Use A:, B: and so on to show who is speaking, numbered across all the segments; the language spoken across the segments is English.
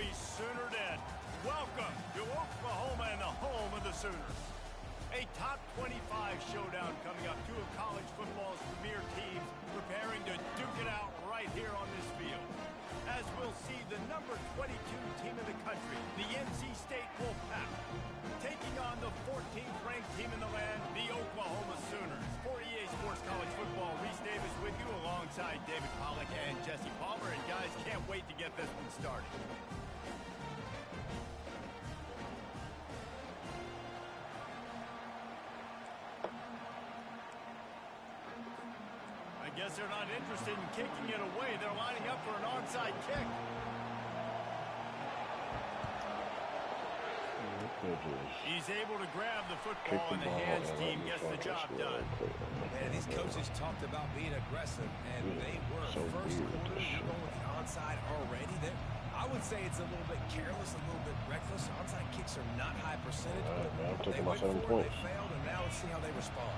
A: be Sooner Den. Welcome to Oklahoma and the home of the Sooners. A top 25 showdown coming up. Two of college football's premier teams preparing to duke it out right here on this field. As we'll see the number 22 team in the country, the NC State Wolfpack, taking on the 14th ranked team in the land, the Oklahoma Sooners. For EA Sports College Football, Reese Davis with you alongside David Pollack and Jesse Palmer. And guys, can't wait to get this one started. I guess they're not interested in kicking it away. They're lining up for an onside kick. He's able to grab the football, and the hands team gets the job done.
B: Man, these coaches talked about being aggressive, and they were. First quarter, you're going with the onside already. I would say it's a little bit careless, a little bit reckless. Onside kicks are not high percentage, but they went for it, they failed, and now let's see how they respond.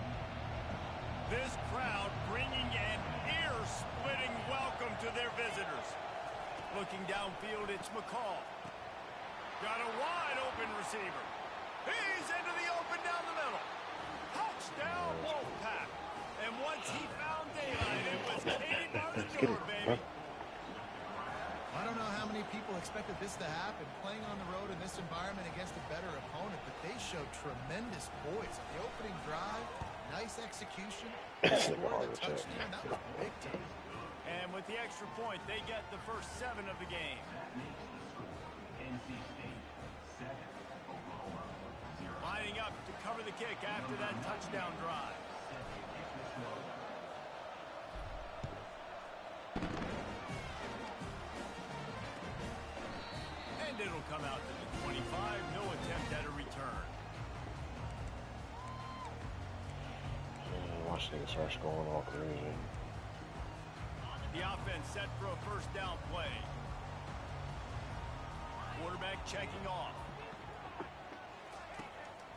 A: This crowd bringing an ear-splitting welcome to their visitors. Looking downfield, it's McCall. Got a wide-open receiver. He's into the open down the middle. Touchdown, Wolfpack. And once he found daylight, it was Katie by the door, baby.
C: I don't know how many people expected this to happen, playing on the road in this environment against a better opponent, but they showed tremendous poise. On the opening drive, nice execution. Scored a touchdown. That was big time.
A: And with the extra point, they get the first 7 of the game. Lining up to cover the kick after that touchdown drive. And it'll come out to the 25. No attempt at a return.
D: Watch things start going all crazy.
A: The offense set for a first down play. Quarterback checking off.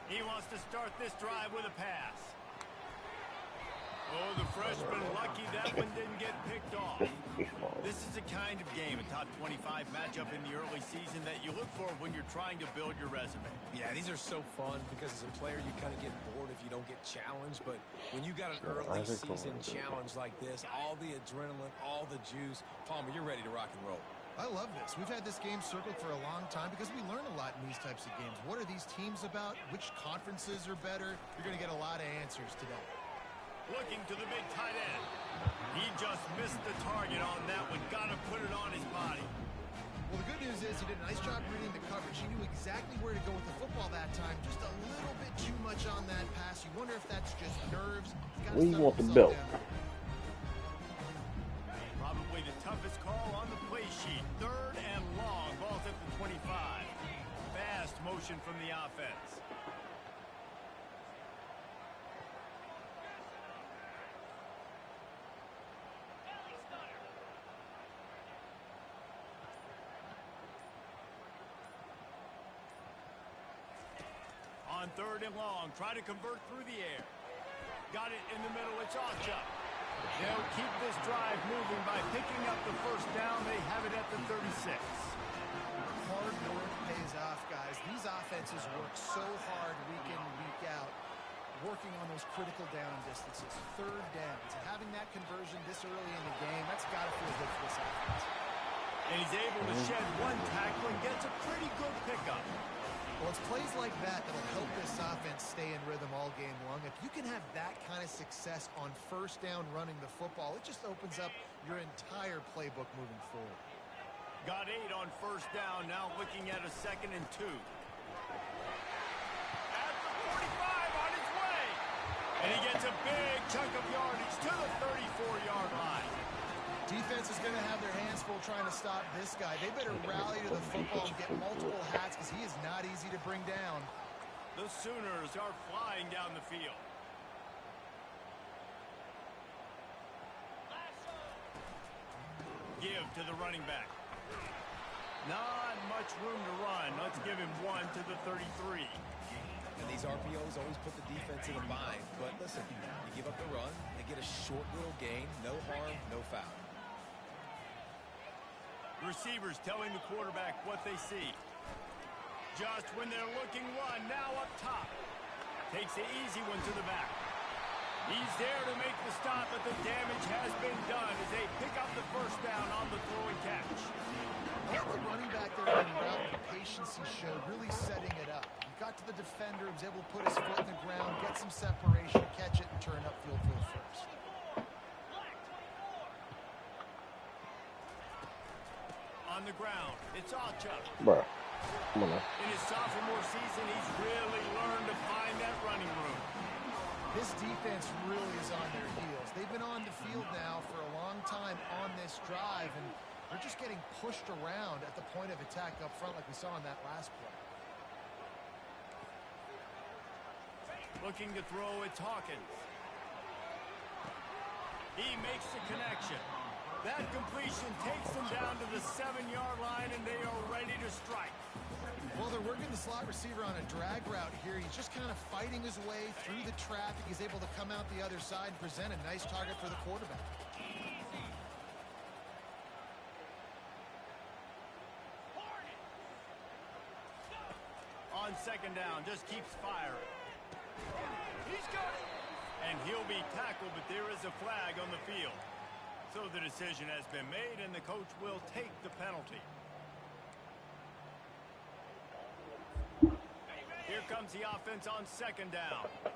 A: He wants to start this drive with a pass. Oh, the freshman lucky that one didn't get picked off. This is the kind of game, a top 25 matchup in the early season that you look for when you're trying to build your resume.
B: Yeah, these are so fun because as a player you kind of get bored if you don't get challenged, but when you got an early season challenge like this, all the adrenaline, all the juice, Palmer, you're ready to rock and roll.
C: I love this. We've had this game circled for a long time because we learn a lot in these types of games. What are these teams about? Which conferences are better? You're going to get a lot of answers today.
A: Looking to the big tight end. He just missed the target on that one. Got to put it on his body.
C: Well, the good news is he did a nice job reading the coverage. He knew exactly where to go with the football that time. Just a little bit too much on that pass. You wonder if that's just nerves.
D: We want the belt.
A: Probably the toughest call on the play sheet. 3rd and long. Ball's at the 25. Fast motion from the offense. On 3rd and long, try to convert through the air. Got it in the middle, it's Ocha. They'll keep this drive moving by picking up the first down. They have it at the 36.
C: Hard work pays off, guys. These offenses work so hard week in, week out, working on those critical down distances. 3rd downs. And having that conversion this early in the game, that's got to feel good for this offense.
A: And he's able to shed one tackle and gets a pretty good pickup.
C: Well, it's plays like that that'll help this offense stay in rhythm all game long. If you can have that kind of success on first down running the football, it just opens up your entire playbook moving forward.
A: Got 8 on first down, now looking at a 2nd and 2. At the 45 on his way. And he gets a big chunk of yardage to the 34-yard line.
C: Defense is going to have their hands full trying to stop this guy. They better rally to the football and get multiple hats because he is not easy to bring down.
A: The Sooners are flying down the field. Give to the running back. Not much room to run. Let's give him 1 to the 33.
B: And these RPOs always put the defense in a bind. But listen, you give up the run, they get a short little gain, no harm, no foul.
A: Receivers telling the quarterback what they see. Just when they're looking one, now up top. Takes the easy one to the back. He's there to make the stop, but the damage has been done as they pick up the first down on the throw and catch.
C: Well, the running back there on the route, the patience he showed, really setting it up. He got to the defender, was able to put his foot in the ground, get some separation, catch it, and turn upfield for the first.
A: On the ground, it's Alchuk.
D: Bruh. Come on now.
A: In his sophomore season, he's really learned to find that running room.
C: This defense really is on their heels. They've been on the field now for a long time on this drive, and they're just getting pushed around at the point of attack up front like we saw in that last play.
A: Looking to throw, it's Hawkins. He makes the connection. That completion takes them down to the 7-yard line, and they are ready to strike.
C: Well, they're working the slot receiver on a drag route here. He's just kind of fighting his way through the traffic. He's able to come out the other side and present a nice target for the quarterback.
A: On second down, just keeps firing. He's got it. And he'll be tackled, but there is a flag on the field. So the decision has been made, and the coach will take the penalty. Here comes the offense on second down.
E: 29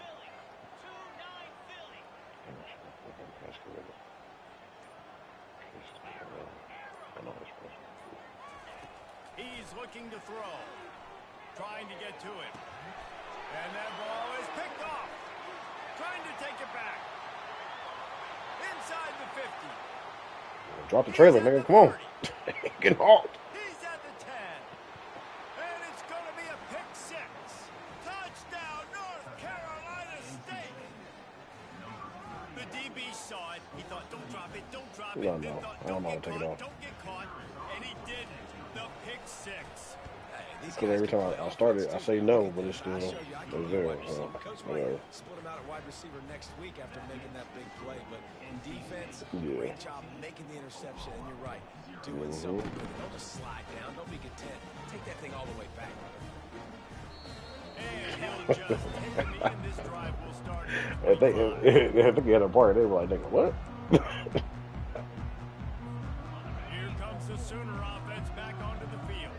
E: Philly. 2-9 Philly.
A: He's looking to throw. Trying to get to it. And that ball is picked off. Trying to take it back. Inside the 50.
D: Drop the trailer, nigga. Come on. Get hauled.
A: He's at the 10. And it's going to be a pick 6. Touchdown, North Carolina State. The DB saw it. He thought, don't drop it, don't drop it. Then thought, don't get caught, don't get caught. And he didn't. The pick 6.
D: Because every time I start it, I say no, but it's still there. So, whatever.
B: Split him out at wide receiver next week after making that big play. But in defense,
D: Yeah.
B: great job making the interception. And you're right, doing something with it. Don't just slide down. Don't be content. Take that thing all the way back, brother.
A: And he'll just take the knee, and this drive will start.
D: If they had a party, they were like, nigga, what?
A: Here comes the Sooner offense back onto the field.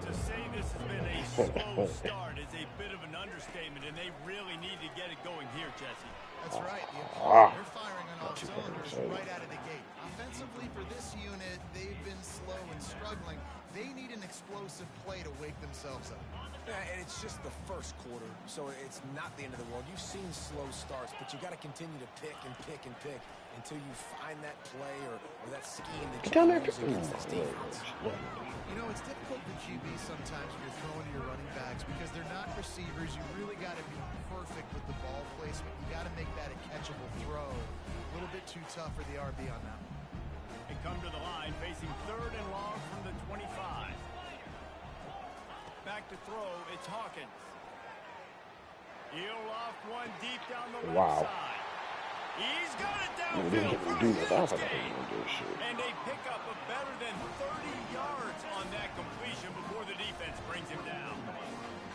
A: To say this has been a slow start is a bit of an understatement, and they really need to get it going here, Jesse.
C: That's right. The opponent, they're firing on all cylinders right out of the gate. Offensively, for this unit, they've been slow and struggling. They need an explosive play to wake themselves up.
B: Yeah, and it's just the first quarter, so it's not the end of the world. You've seen slow starts, but you got to continue to pick and pick and pick until you find that play or that scheme that you can use against this defense.
C: You know, it's difficult for QB sometimes when you're throwing to your running backs because they're not receivers. You really got to be perfect with the ball placement. You got to make that a catchable throw. A little bit too tough for the RB on that one.
A: They come to the line facing 3rd and long from the 25. Back to throw, it's Hawkins. He'll loft one deep down the left side. He's got it downfield for a huge gain. And they pick up a better than 30 yards on that completion before the defense brings him down.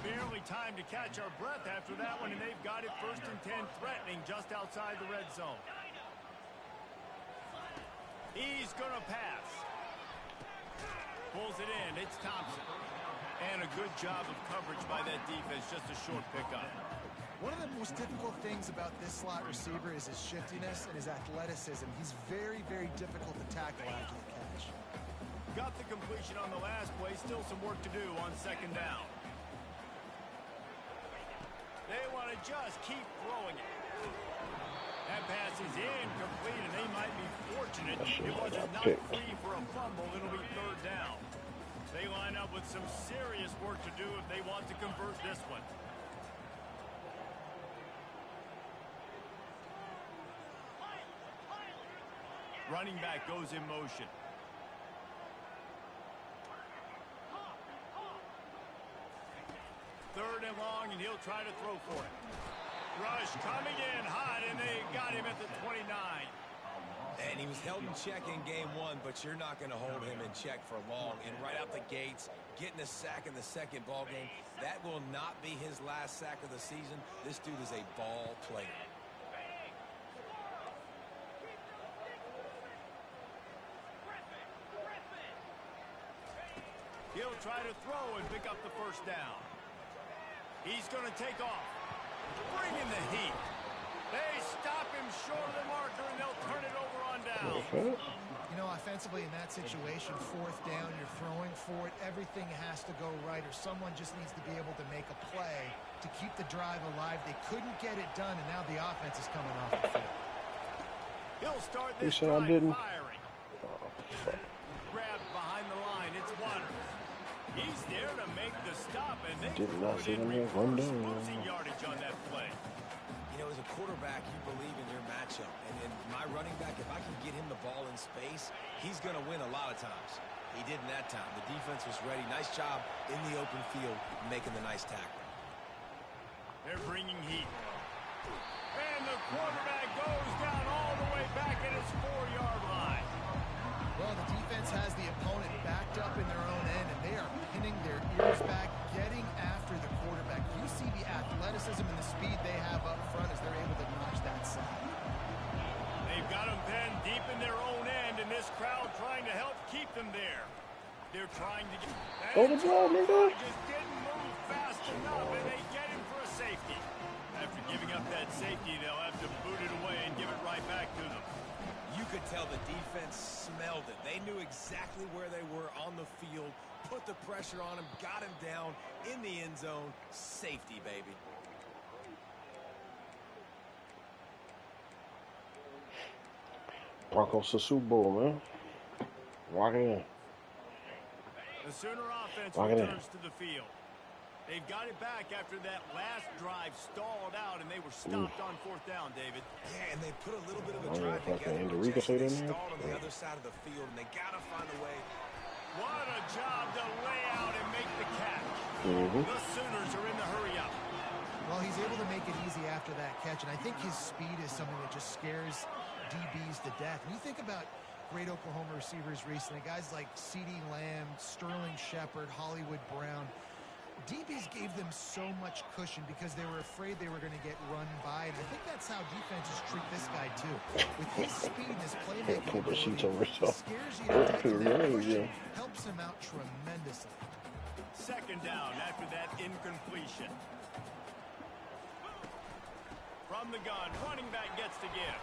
A: Barely time to catch our breath after that one, and they've got it 1st and 10, threatening just outside the red zone. He's going to pass. Pulls it in. It's Thompson. And a good job of coverage by that defense. Just a short pickup.
C: One of the most difficult things about this slot receiver is his shiftiness and his athleticism. He's very, very difficult to tackle after the catch.
A: Got the completion on the last play. Still some work to do on second down. They want to just keep throwing it. That pass is incomplete, and they might be fortunate. It wasn't knocked free for a fumble. It'll be 3rd down. They line up with some serious work to do if they want to convert this one. Running back goes in motion. Third and long, and he'll try to throw for it. Rush coming in hot, and they got him at the 29.
B: And he was held in check in game one, but you're not going to hold him in check for long. And right out the gates, getting a sack in the second ball game, that will not be his last sack of the season. This dude is a ball player.
A: He'll try to throw and pick up the first down. He's going to take off. Bring in the heat. They stop him short of the marker, and they'll turn it over on down.
C: You know, offensively in that situation, fourth down, you're throwing for it. Everything has to go right, or someone just needs to be able to make a play to keep the drive alive. They couldn't get it done, and now the offense is coming off the field.
A: He'll start this
D: You said I didn't?
A: firing. Grabbed behind the line. It's Waters. He's there to make the stop, and they
D: Did not see him there. Run down.
A: losing yardage on that play.
B: You know, as a quarterback, you believe in your matchup. And in my running back, if I can get him the ball in space, he's going to win a lot of times. He did in that time. The defense was ready. Nice job in the open field making the nice tackle.
A: They're bringing heat. And the quarterback goes down all the way back at his 4-yard line.
C: Well, the defense has the opponent backed up in their own end, and they are pinning their ears back, getting after the quarterback. You see the athleticism and the speed they have up front as they're able to notch that side.
A: They've got them pinned deep in their own end, and this crowd trying to help keep them there. They're trying to get...
D: Throw the ball, nigga.
A: Just didn't move fast enough, and they get him for a safety. After giving up that safety, they'll have to boot it away and give it right back to them.
B: You could tell the defense smelled it. They knew exactly where they were on the field, put the pressure on him, got him down in the end zone. Safety, baby.
D: Broncos to Super Bowl, man. Lock it in.
A: The Sooner offense
D: Lock it in.
A: returns to the field. They've got it back after that last drive stalled out, and they were stopped on fourth down, David.
B: Yeah, and they put a little bit of a
D: Oh,
B: drive
D: fucking
B: together.
D: Enrique
B: Just
D: stayed
B: they
D: in there?
B: stalled on the
D: Yeah.
B: other side of the field, and they got to find a way.
A: What a job to lay out and make the catch.
D: Mm-hmm.
A: The Sooners are in the hurry up.
C: Well, he's able to make it easy after that catch, and I think his speed is something that just scares DBs to death. When you think about great Oklahoma receivers recently, guys like CeeDee Lamb, Sterling Shepard, Hollywood Brown, DBs gave them so much cushion because they were afraid they were going to get run by, and I think that's how defenses treat this guy too. With his speed and his playmaking
D: Pull the sheets
C: ability,
D: over
C: he
D: so.
C: scares you to death, and that
D: Yeah,
C: cushion
D: yeah.
C: helps him out tremendously.
A: Second down after that incompletion. From the gun, running back gets to give.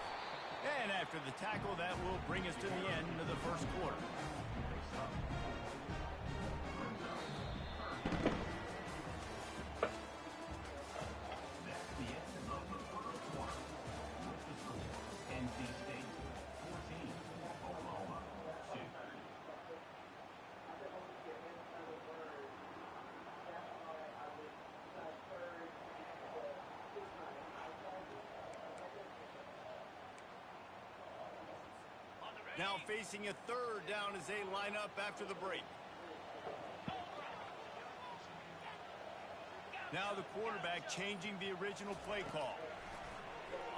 A: And after the tackle, that will bring us to the end of the first quarter. Now facing a third down as they line up after the break. Now the quarterback changing the original play call.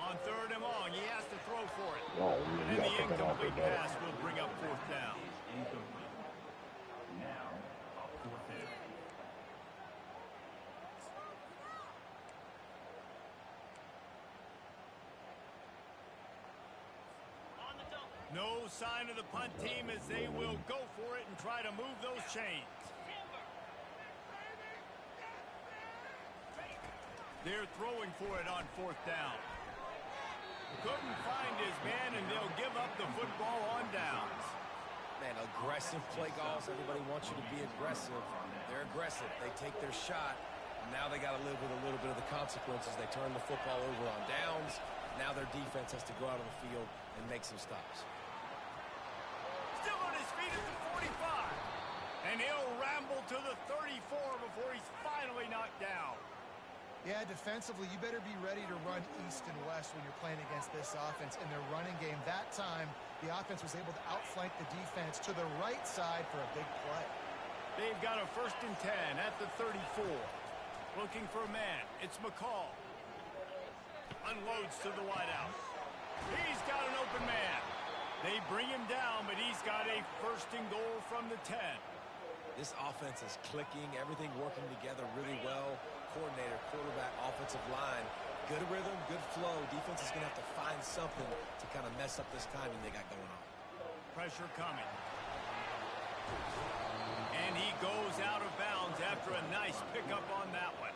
A: On third and long, he has to throw for it.
D: Oh, man,
A: And
D: you
A: the
D: gotta pick it off
A: incomplete
D: with that.
A: pass will bring up fourth down. No sign of the punt team as they will go for it and try to move those chains. They're throwing for it on fourth down. Couldn't find his man, and they'll give up the football on downs.
B: Man, aggressive play calls. Everybody wants you to be aggressive. They're aggressive. They take their shot. Now they got to live with a little bit of the consequences. They turn the football over on downs. Now their defense has to go out on the field and make some stops.
A: Still on his feet at the 45. And he'll ramble to the 34 before he's finally knocked down.
C: Yeah, defensively, you better be ready to run east and west when you're playing against this offense. In their running game, that time, the offense was able to outflank the defense to the right side for a big play.
A: They've got a 1st and 10 at the 34. Looking for a man. It's McCall. Unloads to the wideout. He's got an open man. They bring him down, but he's got a first and goal from the 10.
B: This offense is clicking, everything working together really well. Coordinator, quarterback, offensive line, good rhythm, good flow. Defense is going to have to find something to kind of mess up this timing they got going on.
A: Pressure coming. And he goes out of bounds after a nice pickup on that one.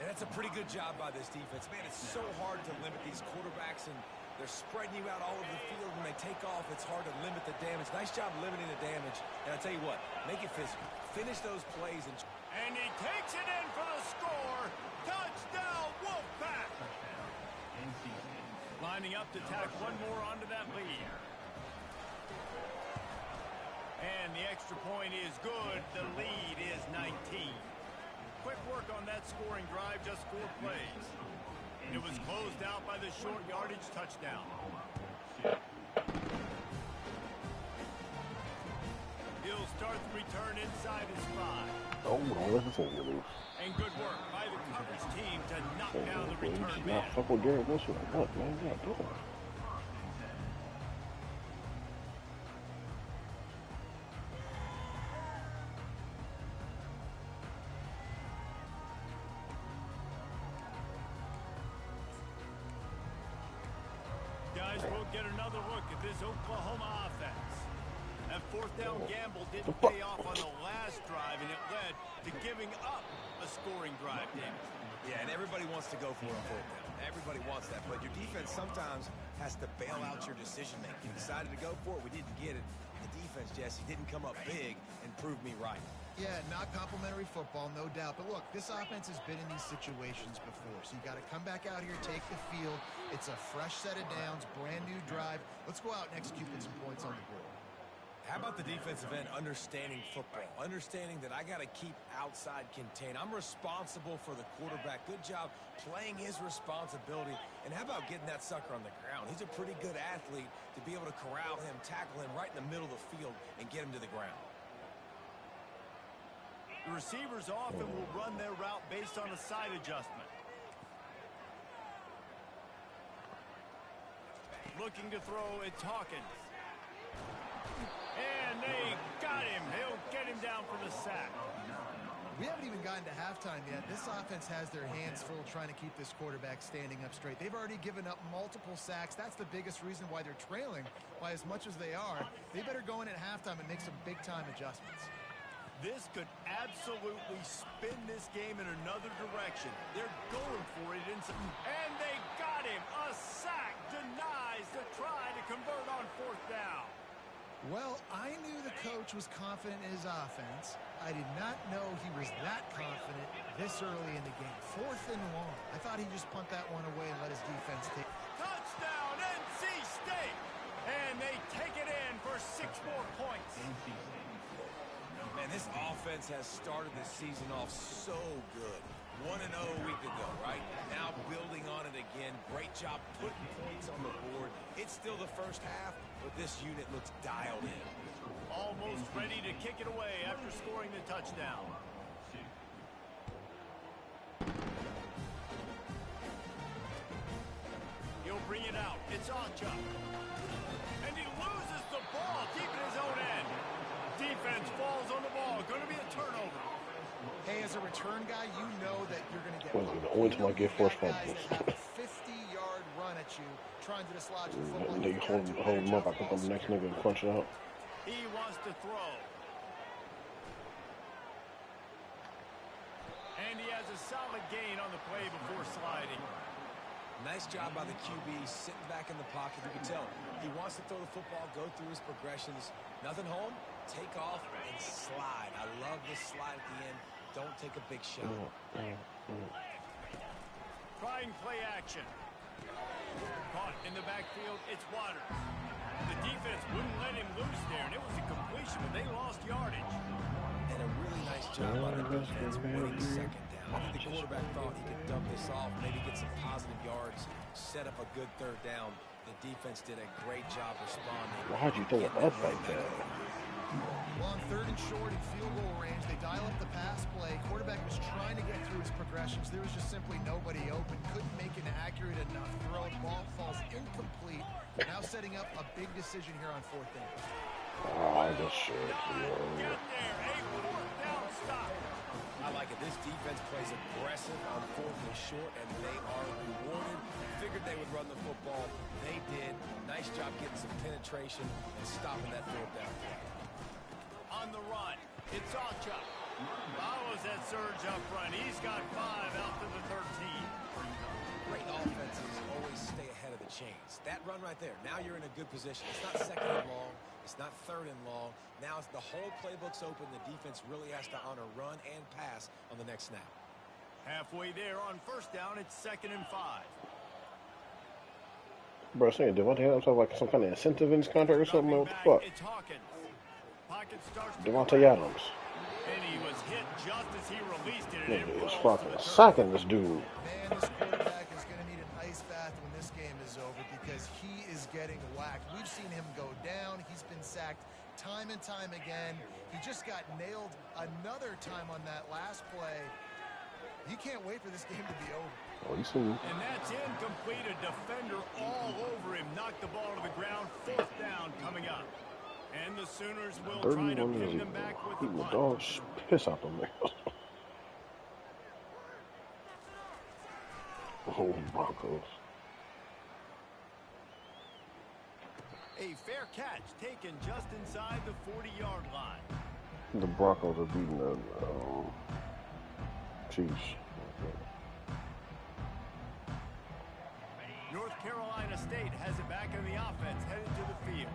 B: And that's a pretty good job by this defense. Man, it's so hard to limit these quarterbacks, and they're spreading you out all over the field. When they take off, it's hard to limit the damage. Nice job limiting the damage. And I'll tell you what, make it physical. Finish those plays.
A: And he takes it in for the score. Touchdown, Wolfpack. Lining up to tack one more onto that lead. And the extra point is good. The lead is 19. Quick work on that scoring drive, just 4 plays. And it was closed out by the short yardage touchdown. He'll start the return inside his 5.
D: Oh, no, that's a little.
A: And good work by the coverage team to knock down the return
D: Nah,
A: man.
D: fuck with Garrett Wilson. What, man? What you doing?
A: Guys, we'll get another look at this Oklahoma offense. That fourth down gamble didn't pay off on the last drive, and it led to giving up a scoring drive, David.
B: Yeah, and everybody wants to go for a fourth down. Everybody wants that, but your defense sometimes has to bail out your decision-making. We decided to go for it. We didn't get it. The defense, Jesse, didn't come up big and prove me right.
C: Yeah, not complimentary football, no doubt. But look, this offense has been in these situations before. So you got to come back out here, take the field. It's a fresh set of downs, brand new drive. Let's go out and execute with some points on the board.
B: How about the defensive end understanding football, understanding that I got to keep outside contained. I'm responsible for the quarterback. Good job playing his responsibility. And how about getting that sucker on the ground? He's a pretty good athlete to be able to corral him, tackle him right in the middle of the field, and get him to the ground.
A: The receivers often will run their route based on a side adjustment. Looking to throw, it's Hawkins. And they got him. They'll get him down for the sack.
C: We haven't even gotten to halftime yet. This offense has their hands full trying to keep this quarterback standing up straight. They've already given up multiple sacks. That's the biggest reason why they're trailing by as much as they are. They better go in at halftime and make some big-time adjustments.
A: This could absolutely spin this game in another direction. They're going for it, and they got him. A sack denies the try to convert on fourth down.
C: Well, I knew the coach was confident in his offense. I did not know he was that confident this early in the game. 4th and long. I thought he'd just punt that one away and let his defense take.
A: Touchdown, NC State! And they take it in for 6 more points.
B: Man, this offense has started the season off so good. 1-0 a week ago, right? Now building on it again. Great job putting points on the board. It's still the first half, but this unit looks dialed in.
A: Almost ready to kick it away after scoring the touchdown. He'll bring it out. It's Acha. And he loses the ball deep in his own end. Defense falls on the ball. Going to be a turnover.
C: Hey, as a return guy, you know that you're going to get.
D: Well, the only time I get forced
C: guys
D: fumbles.
C: that have a 50-yard run at you, trying to dislodge the football.
D: They hold him up. I think I'm the next nigga and crunch it out.
A: He wants to throw. And he has a solid gain on the play before sliding.
B: Nice job by the QB, sitting back in the pocket. You can tell he wants to throw the football, go through his progressions. Nothing home, take off, and slide. I love this slide at the end. Don't take a big shot.
A: Trying play action. Caught in the backfield, it's Waters. The defense wouldn't let him loose there, and it was a completion, but they lost yardage.
B: And a really nice job by the defense winning second down. I think the quarterback thought he could dump this off, maybe get some positive yards, set up a good third down. The defense did a great job responding.
D: Why'd you throw it up like that?
C: Well, on 3rd and short in field goal range, they dial up the pass play. Quarterback was trying to get through his progressions. There was just simply nobody open. Couldn't make an accurate enough throw. The ball falls incomplete. Now setting up a big decision here on 4th down.
D: Oh, this shit.
A: Get there, a 4th down stop.
B: I like it. This defense plays aggressive on 4th and short, and they are rewarded. Figured they would run the football. They did. Nice job getting some penetration and stopping that 4th down play.
A: On the run, it's Alchuk. Follows that surge up front. He's got 5 out to the 13.
B: Great offenses always stay ahead of the chains. That run right there, now you're in a good position. It's not 2nd and long. It's not 3rd and long. Now the whole playbook's open. The defense really has to honor run and pass on the next snap.
A: Halfway there on 1st down, it's 2nd and 5.
D: Bro, saying Devontae Adams have like some kind of incentive in his contract or something? What the fuck?
A: It's Hawkins. Pocket starts to
D: Devontae Adams.
A: and he was hit just as he released it. And
D: Nigga
A: it
D: is
A: rolls to
D: fucking
A: the
D: sacking this dude.
C: Man, this quarterback is going to need an ice bath when this game is over because he is getting whacked. We've seen him go down. He's been sacked time and time again. He just got nailed another time on that last play. He can't wait for this game to be over.
D: Oh, you seen?
A: And that's incomplete. A defender all over him. Knocked the ball to the ground. 4th down coming up. And the Sooners will try to
D: 31
A: pin
D: is
A: them back with
D: eating
A: the
D: the
A: punt.
D: dog piss out them niggas. Oh, Broncos.
A: A fair catch taken just inside the 40-yard line.
D: The Broncos are beating the Chiefs.
A: North Carolina State has it back in the offense, headed to the field.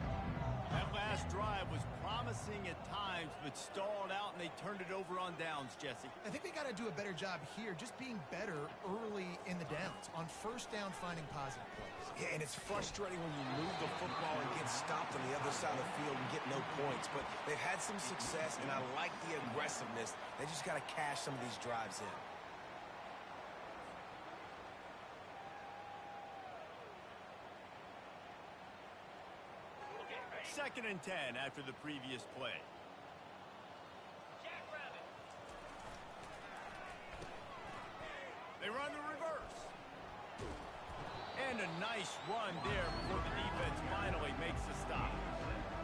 A: That last drive was promising at times, but stalled out, and they turned it over on downs, Jesse.
C: I think they got to do a better job here, just being better early in the downs. On 1st down, finding positive plays.
B: Yeah, and it's frustrating when you move the football and get stopped on the other side of the field and get no points. But they've had some success, and I like the aggressiveness. They just got to cash some of these drives in.
A: 2nd and 10 after the previous play. They run the reverse. And a nice run there before the defense finally makes the stop.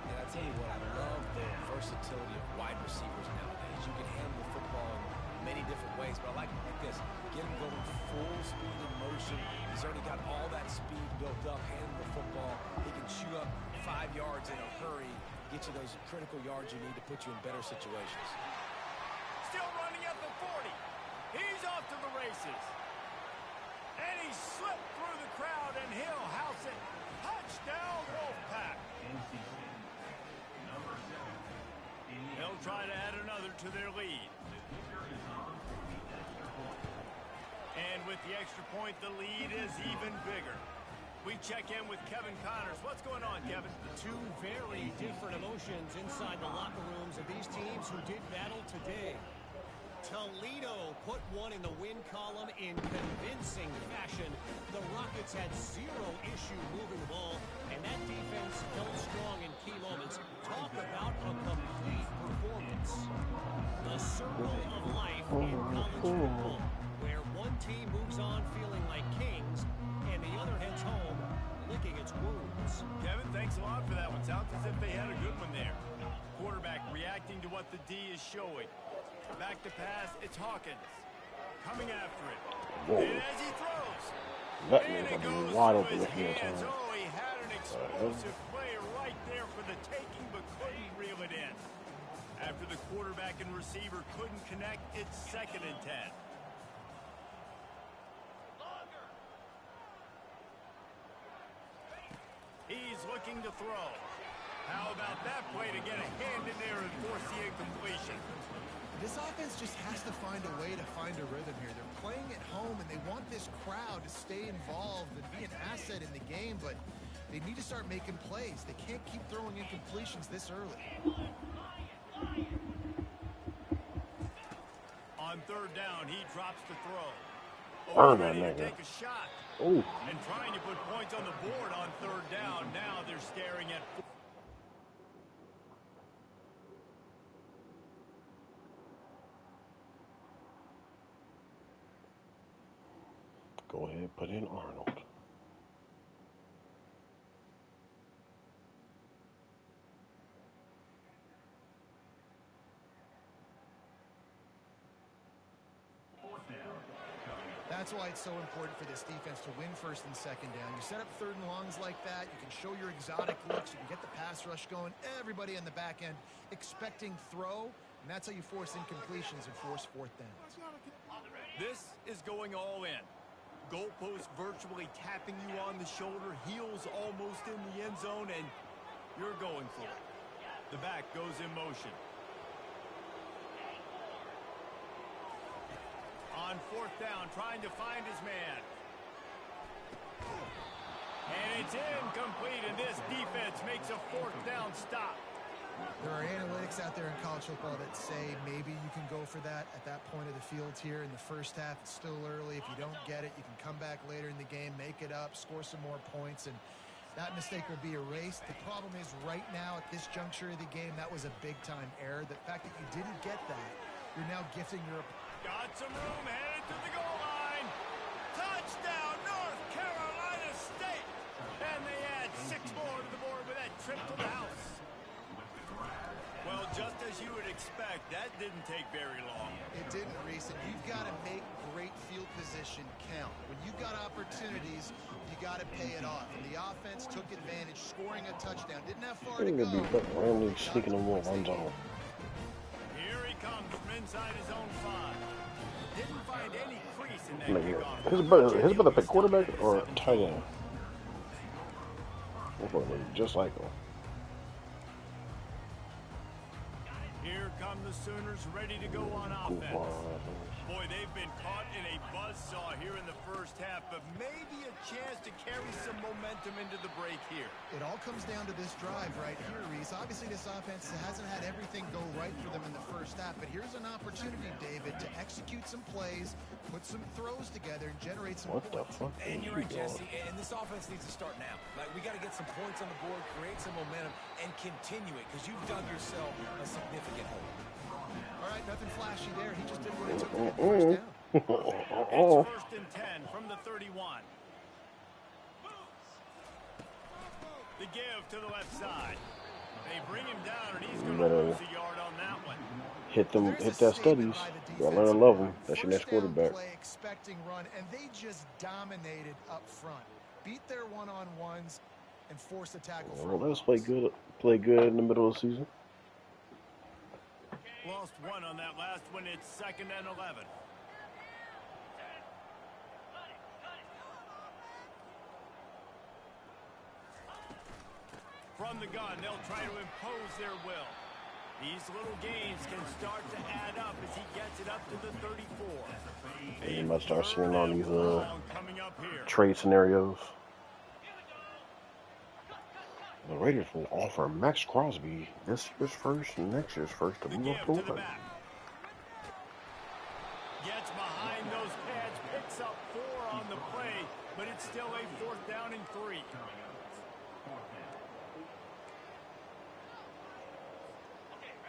B: And I tell you what, I love the versatility of wide receivers nowadays. You can handle the football in many different ways, but I like this. Get him going full speed in motion. He's already got all that speed built up, handle the football. He can chew up 5 yards in a hurry, get you those critical yards you need to put you in better situations.
A: Still running at the 40. He's off to the races. And he slipped through the crowd, and he'll house it. Touchdown, Wolfpack. They'll try to add another to their lead. And with the extra point, the lead is even bigger. We check in with Kevin Connors. What's going on, Kevin?
F: Two very different emotions inside the locker rooms of these teams who did battle today. Toledo put one in the win column in convincing fashion. The Rockets had zero issue moving the ball, and that defense held strong in key moments. Talk about a complete performance. The circle of life in college football, where one team moves on feeling like kings, and the other heads home licking its wounds.
A: Kevin, thanks a lot for that one. Sounds as if they had a good one there. Quarterback reacting to what the D is showing. Back to pass, it's Hawkins. Coming after it.
D: Whoa.
A: And as he throws,
D: That
A: and
D: nigga
A: it
D: gonna be
A: goes
D: wide
A: through
D: open
A: his
D: the whole
A: hands.
D: time.
A: Oh, he had an explosive player right there for the taking, but couldn't reel it in. After the quarterback and receiver couldn't connect, it's 2nd and 10. He's looking to throw. How about that play to get a hand in there and force the incompletion?
C: This offense just has to find a way to find a rhythm here. They're playing at home, and they want this crowd to stay involved and be an asset in the game, but they need to start making plays. They can't keep throwing incompletions this early.
A: On 3rd down, he drops to throw.
D: Burn that
A: Ready to
D: nigga.
A: take a shot.
D: Ooh.
A: And trying to put points on the board on 3rd down. Now they're staring at
D: ahead, put in Arnold.
C: That's why it's so important for this defense to win first and second down. You set up third and longs like that, you can show your exotic looks, you can get the pass rush going, everybody in the back end expecting throw, and that's how you force incompletions and force fourth downs.
A: This is going all in. Goalpost virtually tapping you on the shoulder, heels almost in the end zone, and you're going for it. The back goes in motion. On fourth down, trying to find his man. And it's incomplete, and this defense makes a fourth down stop.
C: There are analytics out there in college football that say maybe you can go for that at that point of the field here in the first half. It's still early. If you don't get it, you can come back later in the game, make it up, score some more points, and that mistake will be erased. The problem is right now at this juncture of the game, that was a big-time error. The fact that you didn't get that, you're now gifting your opponent.
A: Got some room, headed to the goal line. Touchdown, North Carolina State. And they add 6 more to the board with that trip to the house. Well, just as you would expect, that didn't take very long.
C: It didn't, Reese, and you've got to make great field position count. When you've got opportunities, you got to pay it off. And the offense took advantage, scoring a touchdown. Didn't have far to go.
D: Randomly sneaking them one zone.
A: Here he comes from inside his own 5. Didn't find any crease in that
D: Nigga, his brother picked quarterback or tight end. Just like him.
A: Here come the Sooners ready to go on offense. Boy, they've been caught in a buzzsaw here in the first half, but maybe a chance to carry some momentum into the break here.
C: It all comes down to this drive right here, Reese. Obviously, this offense hasn't had everything go right for them in the first half, but here's an opportunity, David, to execute some plays, put some throws together, and generate some
D: points. What the fuck?
B: And you're right, Jesse, and this offense needs to start now. Like, we got to get some points on the board, create some momentum, and continue it, because you've dug yourself a significant hole.
C: All right, nothing flashy there. He just did what it took to get the first down.
A: It's first and 10 from the 31. The give to the left side. They bring him down, and he's going to lose a yard on that one.
D: Hit that studies. You gotta learn to love them. That's your next quarterback.
C: Expecting run, and they just dominated up front. Beat their one-on-ones and force the tackle.
D: Well, let us play good in the middle of the season.
A: Lost 1 on that last one. It's 2nd and 11. From the gun, they'll try to impose their will. These little gains can start to add up as he gets it up to the 34.
D: You must start seeing all these trade scenarios. The Raiders will offer Max Crosby this year's first and next year's first to move up to one.
A: Gets behind those pads, picks up 4 on the play, but it's still a 4th down and 3.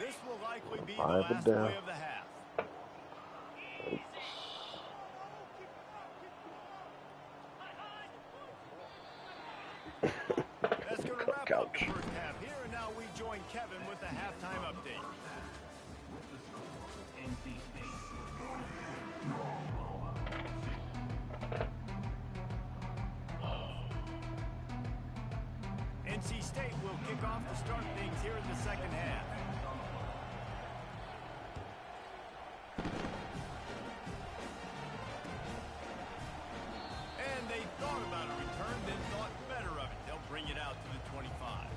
A: This will likely be the last play of the half. That's going to wrap up the first half here, and now we join Kevin with the halftime update. NC State will kick off to start things here in the second half. And they thought about a return, then thought better of it. They'll bring it out to the 25.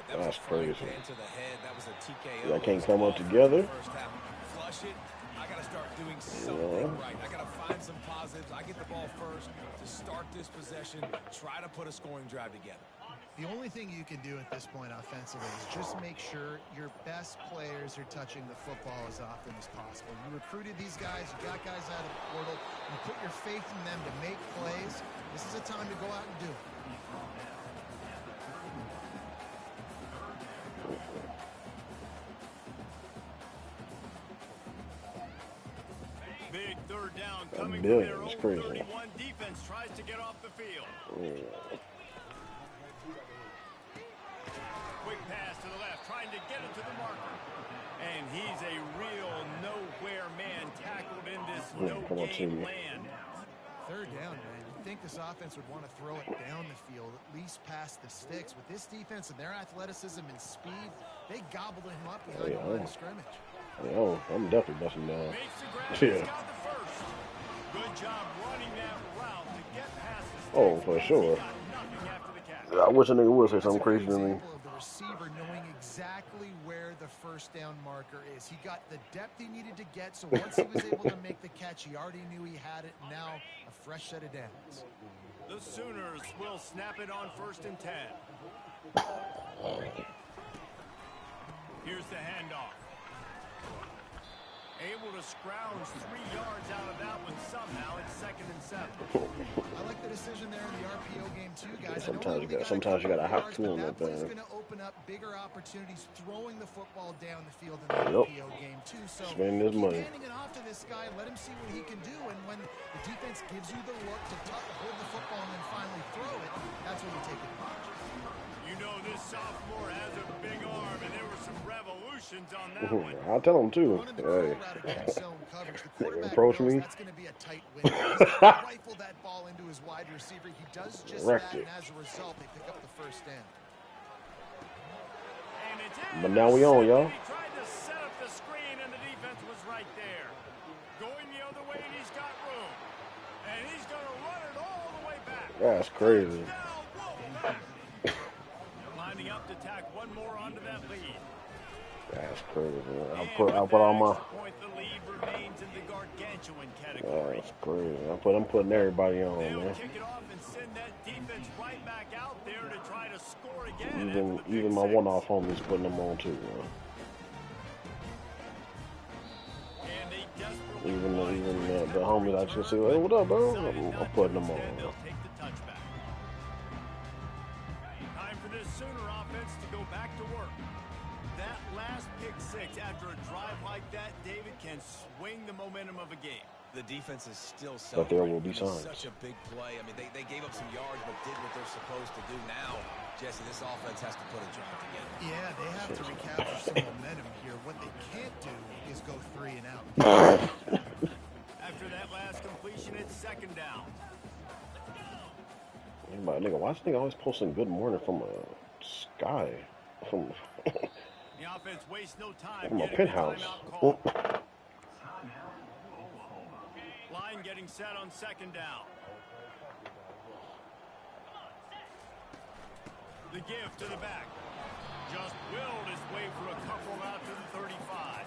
D: That's crazy. I can't come up together.
B: Flush it. I got to start doing something right. I got to find some positives. I get the ball first to start this possession. Try to put a scoring drive together.
C: The only thing you can do at this point offensively is just make sure your best players are touching the football as often as possible. You recruited these guys, you got guys out of the portal, you put your faith in them to make plays. This is a time to go out and do it.
A: Big third down coming from
D: billion,
A: their
D: it's
A: own
D: crazy.
A: 31. Defense tries to get off the field. Quick pass to the left, trying to get it to the marker. And he's a real nowhere man tackled in this no-game land.
C: Third down, man. You'd think this offense would want to throw it down the field, at least past the sticks. With this defense and their athleticism and speed, they gobbled him up behind the line of scrimmage.
D: Oh, I'm definitely busting down.
A: Makes the grab, he's got the first. Good job running that route to get past the sticks.
D: Oh, for sure.
A: He got nothing after the catch.
D: I wish a nigga would say something crazy to me.
C: Example of the receiver knowing exactly where the first down marker is. He got the depth he needed to get, so once he was able to make the catch, he already knew he had it. Now, a fresh set of downs.
A: The Sooners will snap it on 1st and 10. Here's the handoff. Able to scrounge 3 yards out of that one somehow. It's 2nd and 7.
C: I like the decision there in the RPO game too, guys.
D: Sometimes you got to hack to him
C: that
D: like
C: play's
D: that.
C: going to open up bigger opportunities throwing the football down the field in the RPO game too. So
D: Spend his money.
C: handing it off to this guy, let him see what he can do, and when the defense gives you the look to hold the football and then finally throw it, that's when you take advantage.
A: You know this sophomore has a big arm, and there were some revolutions on that one.
D: I'll tell him too.
C: Running the curl
D: Hey,
C: route against zone coverage, the quarterback
D: approach
C: knows
D: me.
C: that's going to be a tight window. He's going to rifle that ball into his wide receiver. He does just
D: Wrecked
C: that,
D: it.
C: and as a result, they pick up the first down.
A: And it's
D: But now we on, y'all.
A: He tried to set up the screen, and the defense was right there. Going the other way, and he's got room. And he's going to run it all the way back.
D: That's crazy.
A: Now, whoa, lining up to tack one more onto that lead.
D: That's crazy.
A: And
D: I put
A: with
D: all
A: that
D: my.
A: extra point, the lead remains in the gargantuan category.
D: That's crazy. I'm putting everybody on,
A: They'll
D: man.
A: kick it off and send that defense right back out there to try to score again.
D: Even my one-off homies putting them on too, man.
A: And they desperately
D: Even
A: want
D: the homies I just say, hey, what up, bro? I'm putting them on.
A: They'll take the touchback. Time for this Sooner offense to go back to work. That last pick six after a drive like that, David, can swing the momentum of a game.
B: The defense is still
D: But there will
B: celebrating.
D: be
B: I mean,
D: signs.
B: Such a big play. I mean, they gave up some yards, but did what they're supposed to do. Now, Jesse, this offense has to put a drive together.
C: Yeah, they have to recapture some momentum here. What they can't do is go 3 and out.
A: After that last completion, it's 2nd down.
D: But nigga, why is this nigga always posting good morning from a sky? From
A: The offense wastes no time.
D: from a
A: getting the
D: penthouse.
A: timeout called. Line getting set on 2nd down. The give to the back. Just willed his way for a couple out to the 35.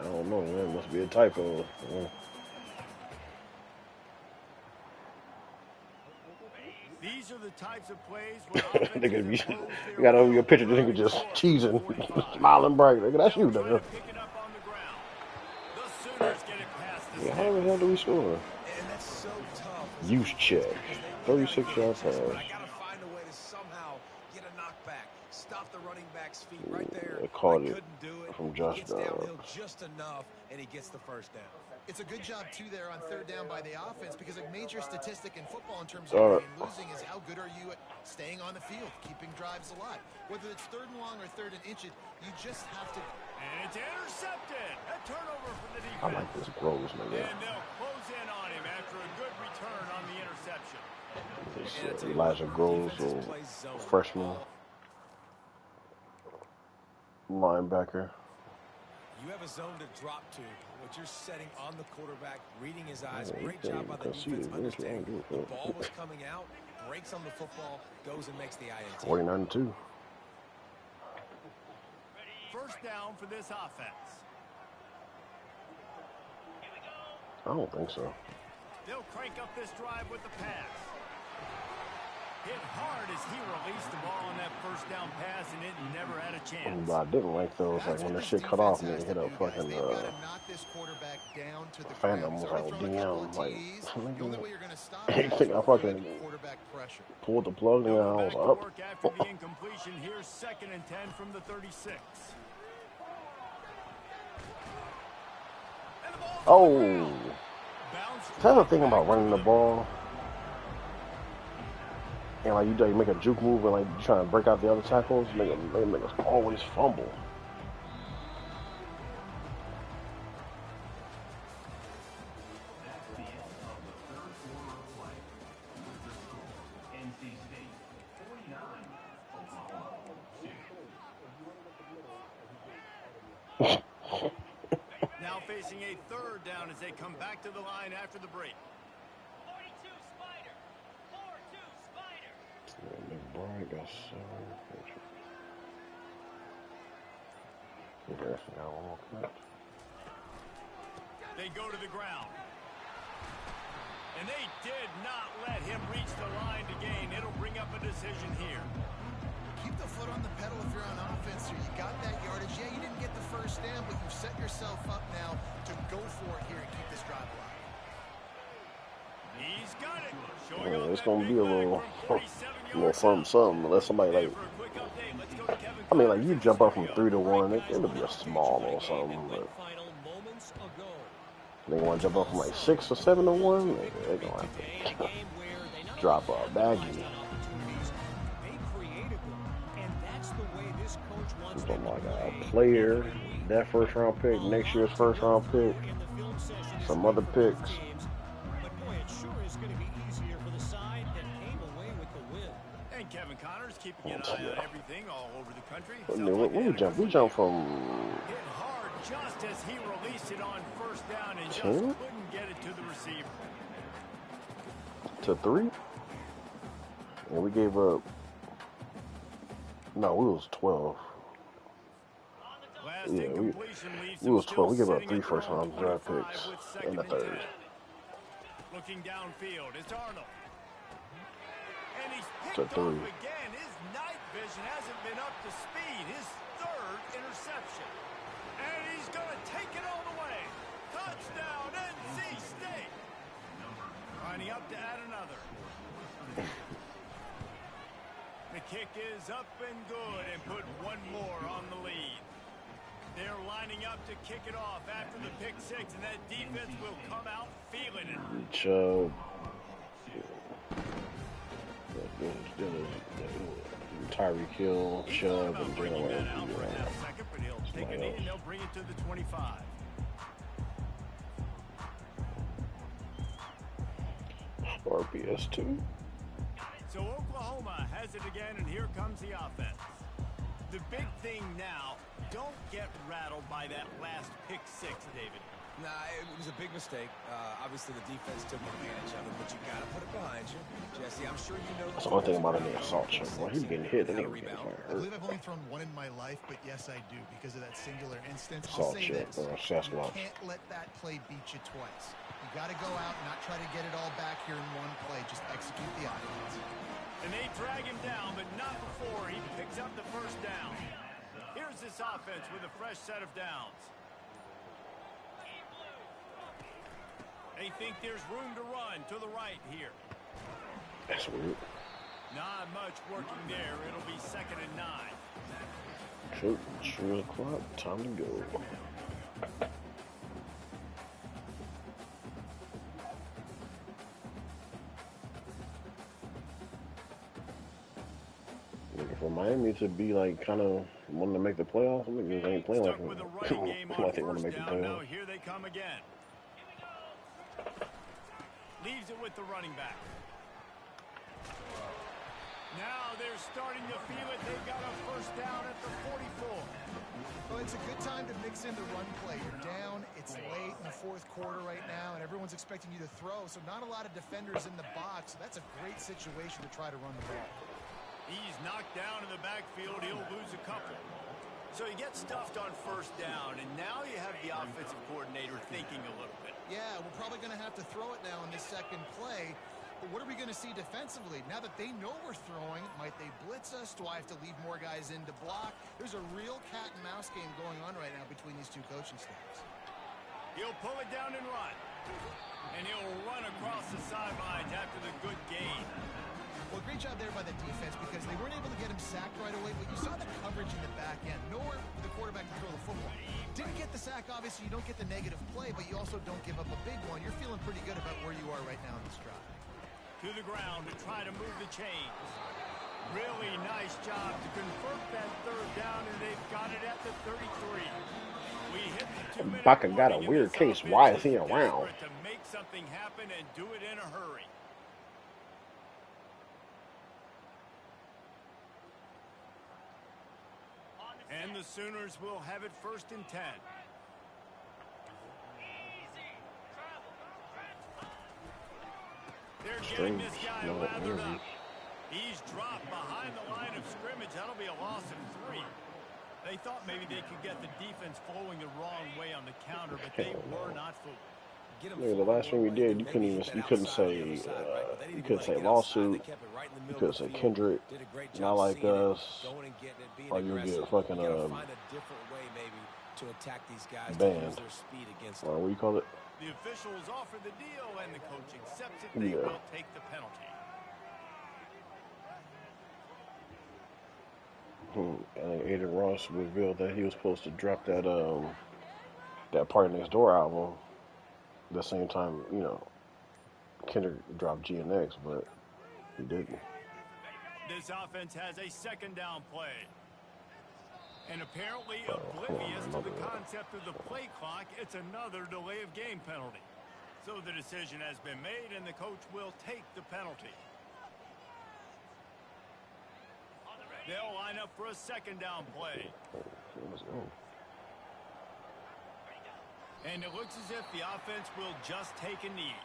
D: I don't know, man. Must be a typo.
A: These are the types of plays where
D: Nigga, you got over your picture, this nigga just cheesing, smiling bright. Nigga, that's you, nigga.
A: pick it up on the ground. The Sooners get it past the
D: Yeah, how the hell do we score?
B: And that's so tough.
D: Use check. 36-yard pass.
B: But I got to find a way to somehow get a knockback. Stop the running back's feet right there.
D: They caught
B: I
D: it
B: couldn't do it.
D: from
B: He
D: Josh
B: gets downhill
D: Dobbs.
B: just enough, and he gets the first down.
C: It's a good job, too, there on 3rd down by the offense, because a major statistic in football in terms of
D: All
C: winning and losing is how good are you at staying on the field, keeping drives alive. Whether it's 3rd and long or 3rd and inches, you just have to.
A: And it's intercepted. A turnover for the defense.
D: I like this Groves, nigga.
A: And they'll close in on him after a good return on the interception.
D: This Elijah Groves, a freshman linebacker.
B: You have a zone to drop to, what you're setting on the quarterback, reading his eyes.
D: Yeah,
B: Great
D: you
B: job by the
D: can see
B: defense
D: it.
B: understanding the
D: Yeah.
B: ball was coming out, breaks on the football, goes and makes the INT.
D: 49-2.
A: 1st down for this offense.
D: I don't think so.
A: They'll crank up this drive with the pass. Hit hard as he released the ball on that first down pass, and it never had a chance.
D: But I didn't like those, like when the shit cut off and they hit a fucking Phantom was like, damn, like, I think I fucking pulled the plug and I was up.
A: Work after the incompletion. Here's 2nd and 10 from the 36. And the ball's
D: Oh,
A: on the ground. Bounced
D: that's the
A: right
D: thing
A: back
D: about running the
A: into
D: ball. And like you make a juke move and like you trying to break out the other tackles, they make us always fumble.
A: Now facing a 3rd down as they come back to the line after the break.
E: 42 Spider. 4-2 Spider.
D: McBride got 7. Okay, got one more catch.
A: They go to the ground. And they did not let him reach the line to gain. It'll bring up a decision here.
C: Keep the foot on the pedal if you're on offense here. You got that yardage. Yeah, you didn't get the first down, but you've set yourself up now to go for it here and keep this drive alive.
A: He's got it. Showing off
D: It's
A: that
D: gonna
A: big
D: be a
A: leg
D: little,
A: from 47 yards
D: something, unless somebody
A: out.
D: like,
A: For a quick update, let's go to Kevin
D: I mean, like
A: Connors
D: you
A: in
D: jump up from
A: studio.
D: 3 to 1, it'll be a small or something, but
F: Final moments ago.
D: they want to jump up from like 6 or 7 to 1, they're gonna have to drop a baggie. From like a player, that first round pick, next year's first round pick, some other picks.
F: But boy, it sure is going to be easier for the side that came away with the win.
A: And Kevin Connors keeping an eye on everything all over the country.
D: We jump from
A: Hit hard just as he released it on 1st down and just
D: 10
A: couldn't get it to the receiver.
D: to 3, and we gave up. No, we was 12.
A: Last
D: Yeah,
A: incompletion leaves
D: we
A: him
D: was 12. We
A: still
D: gave up
A: sitting
D: 3
A: at
D: first
A: their own
D: round draft
A: 25
D: picks
A: with
D: and
A: 2nd
D: a
A: and
D: 3rd.
A: 10. Looking downfield, it's Arnold. And he's
D: To
A: picked
D: 3.
A: off again. His night vision hasn't been up to speed. His 3rd interception. And he's going to take it all the way. Touchdown, NC State. Lining up to add another. The kick is up and good and put one more on the lead. They're lining up to kick it off after the pick 6, and that defense will come out feeling it.
D: Chubb, Tyreek Hill,
A: He thought
D: Chubb,
A: about
D: and
A: bringing that out for a
D: Jalen.
A: half second, but he'll take a knee and they'll bring it to the 25.
D: RPS 2.
A: So Oklahoma has it again, and here comes the offense. The big thing now, don't get rattled by that last pick 6, David.
B: Nah, it was a big mistake. Obviously, the defense took advantage of it, but you got to put it behind you. Jesse, I'm sure you know.
D: That's the only thing about an assault check. Boy, he's getting hit, and he was getting
C: I
D: hurt.
C: believe I've only thrown one in my life, but yes, I do because of that singular instance.
D: Assault
C: I'll say
D: check,
C: this.
D: Sasquatch.
C: You can't let that play beat you twice. You got to go out and not try to get it all back here in one play. Just execute the offense.
A: And they drag him down, but not before he picks up the 1st down. Here's this offense with a fresh set of downs. They think there's room to run to the right here.
D: That's weird.
A: Not much working there. It'll be 2nd and 9.
D: Shoot, 3 o'clock, time to go. Looking for Miami to be like kind of wanting to make the playoffs. I think they ain't playing like,
A: Stuck with a running game on
D: like they want to
A: 1st
D: make the
A: down. Now
D: playoffs.
A: here they come again. Leaves it with the running back. Now they're starting to feel it. They've got a 1st down at the 44.
C: Well, it's a good time to mix in the run play. You're down, it's late in the 4th quarter right now, and everyone's expecting you to throw, so not a lot of defenders in the box. So that's a great situation to try to run the ball.
A: He's knocked down in the backfield. He'll lose a couple. So you get stuffed on first down, and now you have the offensive coordinator thinking a little bit.
C: Yeah, we're probably going to have to throw it now in this second play. But what are we going to see defensively? Now that they know we're throwing, might they blitz us? Do I have to leave more guys in to block? There's a real cat and mouse game going on right now between these two coaching staffs.
A: He'll pull it down and run. And he'll run across the sidelines after the good gain.
C: Well, great job there by the defense because they weren't able to get him sacked right away, but you saw the coverage in the back end. Nowhere for the quarterback to throw the football. Didn't get the sack, obviously. You don't get the negative play, but you also don't give up a big one. You're feeling pretty good about where you are right now in this drive.
A: To the ground to try to move the chains. Really nice job to convert that third down, and they've got it at the 33. We hit the 2-minute
D: Baca got a
A: warning,
D: weird
A: and
D: case.
A: this
D: Why is he
A: offense
D: around?
A: desperate to make something happen and do it in a hurry. And the Sooners will have it 1st and 10. They're getting this guy lathered up. He's dropped behind the line of scrimmage. That'll be a loss of 3. They thought maybe they could get the defense flowing the wrong way on the counter, but they were not fooled.
D: Look, the last thing we did, you couldn't say lawsuit, you couldn't say Kendrick, not like us, or you'll get fucking banned, or what do you call it?
A: The officials offer the deal, and the coach accepts it. They will take the penalty.
D: I think Aiden Ross revealed that he was supposed to drop that that Party Next Door album the same time, you know, Kendrick dropped GNX, but he didn't.
A: This offense has a 2nd down play. And apparently oblivious to the concept of the play clock, it's another delay of game penalty. So the decision has been made, and the coach will take the penalty. They'll line up for a 2nd down play. And it looks as if the offense will just take a knee.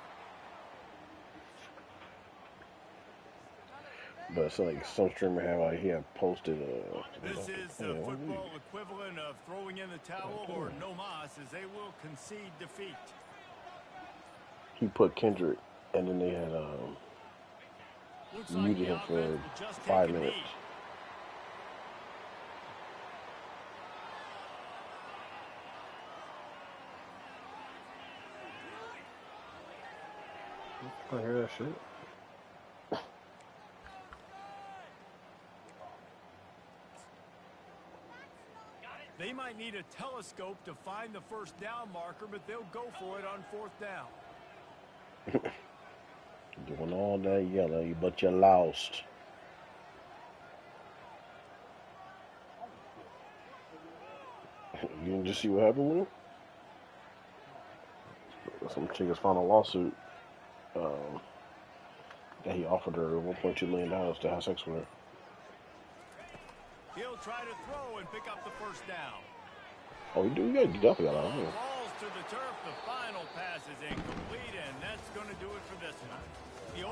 D: But it's like some streamer had posted.
A: This is the football equivalent of throwing in the towel or no mas, as they will concede defeat.
D: He put Kendrick, and then they had muted him for 5 minutes. I hear that shit.
A: They might need a telescope to find the 1st down marker, but they'll go for it on 4th down.
D: Doing all that yelling, but you lost. You didn't just see what happened with him? Some chick has filed a lawsuit that he offered her $1.2 million to have sex with her.
A: He'll try to throw and pick up the 1st down.
D: Oh, you do? You definitely got it.
A: Falls to the turf. The final pass is incomplete, and that's going to do it for this one. The